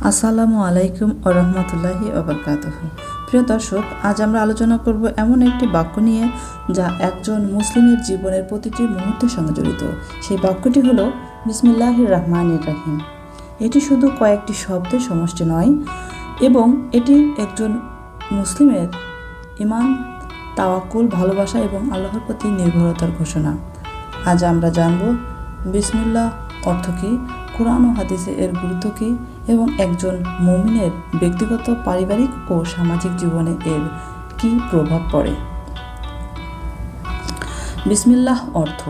আসসালামু আলাইকুম ওয়া রাহমাতুল্লাহি ওয়া বারাকাতুহু। প্রিয় দর্শক, আজ আমরা আলোচনা করব এমন একটি বাক্য নিয়ে যা একজন মুসলিমের জীবনের প্রতিটি মুহূর্তের সঙ্গে জড়িত। সেই বাক্যটি হলো বিসমিল্লাহির রহমানির রহিম। এটি শুধু কয়েকটি শব্দের সমষ্টি নয়, এবং এটি একজন মুসলিমের ঈমান, তাওয়াক্কুল, ভালোবাসা এবং আল্লাহর প্রতি নির্ভরতার ঘোষণা। আজ আমরা জানব বিসমিল্লাহ অর্থ কী, কোরআন ও হাদিসে এর গুরুত্ব কী, এবং একজন মুমিনের ব্যক্তিগত, পারিবারিক ও সামাজিক জীবনে এর কী প্রভাব পড়ে। বিসমিল্লাহ অর্থ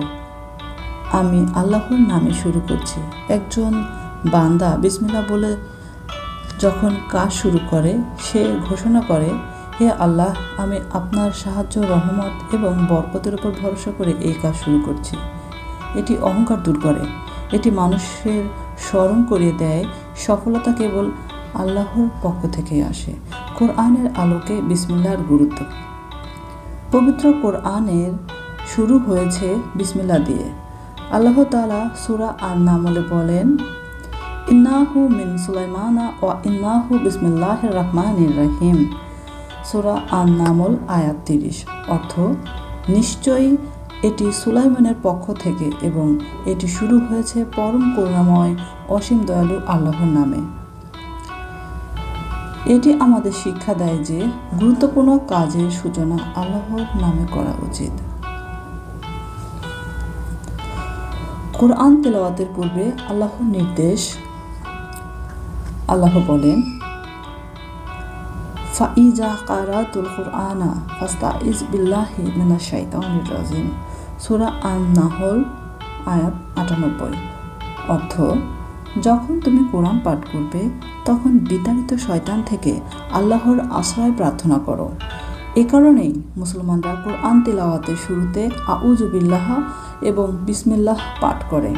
আমি আল্লাহর নামে শুরু করছি। একজন বান্দা বিসমিল্লাহ বলে যখন কাজ শুরু করে, সে ঘোষণা করে, হে আল্লাহ, আমি আপনার সাহায্য, রহমত এবং বরকতের উপর ভরসা করে এই কাজ শুরু করছি। এটি অহংকার দূর করে। এটি মানুষের স্মরণ করিয়ে দেয় সফলতা কেবল আল্লাহর পক্ষ থেকে আসে। কোরআনের আলোকে বিসমিল্লাহর গুরুত্ব। পবিত্র কোরআনের শুরু হয়েছে বিসমিল্লাহ দিয়ে। আল্লাহ তাআলা সূরা আন-নামলে বলেন, ইন্নাহু মিন সুলাইমানা ওয়া ইন্নাহু বিসমিল্লাহির রহমানির রহিম। সূরা আন-নামল আয়াত 30। অর্থ, নিশ্চয়ই এটি সুলাইমানের পক্ষ থেকে এবং এটি শুরু হয়েছে পরম করুণাময়, অসীম দয়ালু আল্লাহর নামে। এটি আমাদের শিক্ষা দেয় যে গুরুত্বপূর্ণ কাজের সূচনা আল্লাহর নামে করা উচিত। কোরআন তেলাওয়াতের পূর্বে আল্লাহর নির্দেশ। আল্লাহ বলেন, ফাইজা কারাতুল কুরআনা ফাস্তাইজ বিল্লাহি মিনাশ শাইতানির রাজিম। সূরা আন-নাহল আয়াত 98। অর্থ, যখন তুমি কোরআন পাঠ করবে তখন বিতাড়িত শয়তান থেকে আল্লাহর আশ্রয় প্রার্থনা করো। এ কারণেই মুসলমানরা কোরআন তিলাওয়াতের শুরুতে আউযু বিল্লাহ এবং বিসমিল্লাহ পাঠ করে।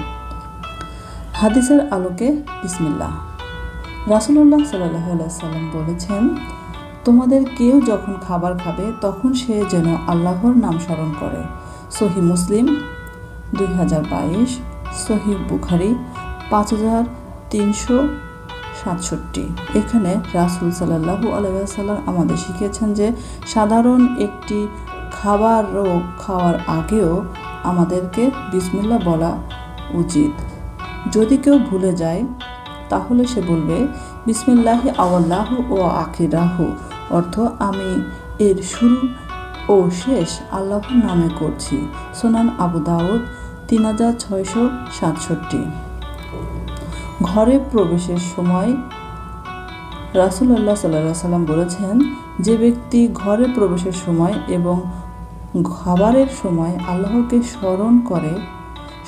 হাদিসের আলোকে বিসমিল্লাহ। রাসূলুল্লাহ সাল্লাল্লাহু আলাইহি ওয়াসাল্লাম বলেছেন, তোমাদের কেউ যখন খাবার খাবে তখন সে যেন আল্লাহর নাম স্মরণ করে। সহিহ মুসলিম 2022, সহিহ বুখারী 5367। এখানে রাসূল সাল্লাল্লাহু আলাইহি ওয়াসাল্লাম আমাদের শিখিয়েছেন যে সাধারণ একটি খাবারও খাওয়ার আগেও আমাদেরকে বিসমিল্লাহ বলা উচিত। যদি কেউ ভুলে যায় তাহলে সে বলবে, বিসমিল্লাহি আওয়াল্লাহু ও আখিরাহু। অর্থ, আমি এর শুরু ও শেষ আল্লাহর নামে করছি। সুনান আবু দাউদ 3667। ঘরে প্রবেশের সময় রাসূলুল্লাহ সাল্লাল্লাহু আলাইহি ওয়াসাল্লাম বলেছেন, যে ব্যক্তি ঘরে প্রবেশের সময় এবং খাবারের সময় আল্লাহকে স্মরণ করে,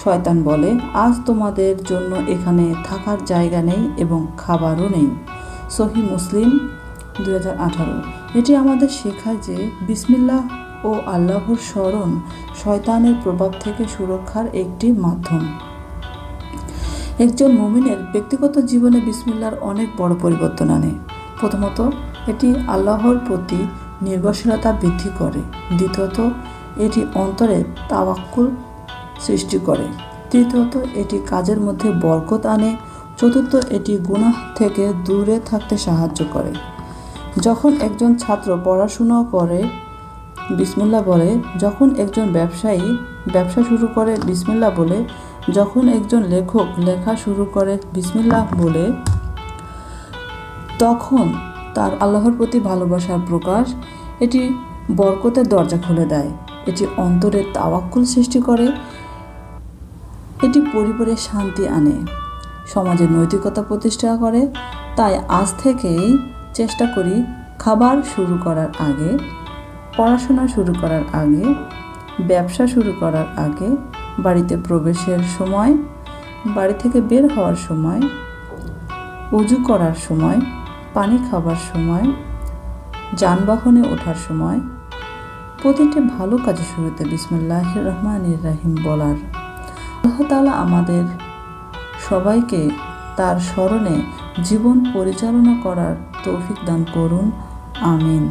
শয়তান বলে, আজ তোমাদের জন্য এখানে থাকার জায়গা নেই এবং খাবারও নেই। সহিহ মুসলিম 2018। এটি আমাদের শেখায় যে বিসমিল্লাহ ও আল্লাহর স্মরণ শয়তানের প্রভাব থেকে সুরক্ষার একটি মাধ্যম। একজন মুমিনের ব্যক্তিগত জীবনে বিসমিল্লাহর অনেক বড় পরিবর্তন আনে। প্রথমত, এটি আল্লাহর প্রতি নির্ভরশীলতা বৃদ্ধি করে। দ্বিতীয়ত, এটি অন্তরে তাওয়াক্কুল সৃষ্টি করে। তৃতীয়ত, এটি কাজের মধ্যে বরকত আনে। চতুর্থ, এটি গুনাহ থেকে দূরে থাকতে সাহায্য করে। যখন একজন ছাত্র পড়াশোনা করে বিসমিল্লাহ বলে, যখন একজন ব্যবসায়ী ব্যবসা শুরু করে বিসমিল্লাহ বলে, যখন একজন লেখক লেখা শুরু করে বিসমিল্লাহ বলে, তখন তার আল্লাহর প্রতি ভালোবাসার প্রকাশ। এটি বরকতের দরজা খুলে দেয়। এটি অন্তরে তাওয়াক্কুল সৃষ্টি করে। এটি পরিবারে শান্তি আনে, সমাজের নৈতিকতা প্রতিষ্ঠা করে। তাই আজ থেকেই চেষ্টা করি খাবার শুরু করার আগে, পড়াশোনা শুরু করার আগে, ব্যবসা শুরু করার আগে, বাড়িতে প্রবেশের সময়, বাড়ি থেকে বের হওয়ার সময়, ওযু করার সময়, পানি খাবার সময়, যানবাহনে ওঠার সময়, প্রতিটি ভালো কাজের শুরুতে বিসমিল্লাহির রহমানির রহিম বলার। আল্লাহ তাআলা আমাদের সবাইকে তার স্মরণে জীবন পরিচালনা করার তৌফিক দান করুন। আমিন।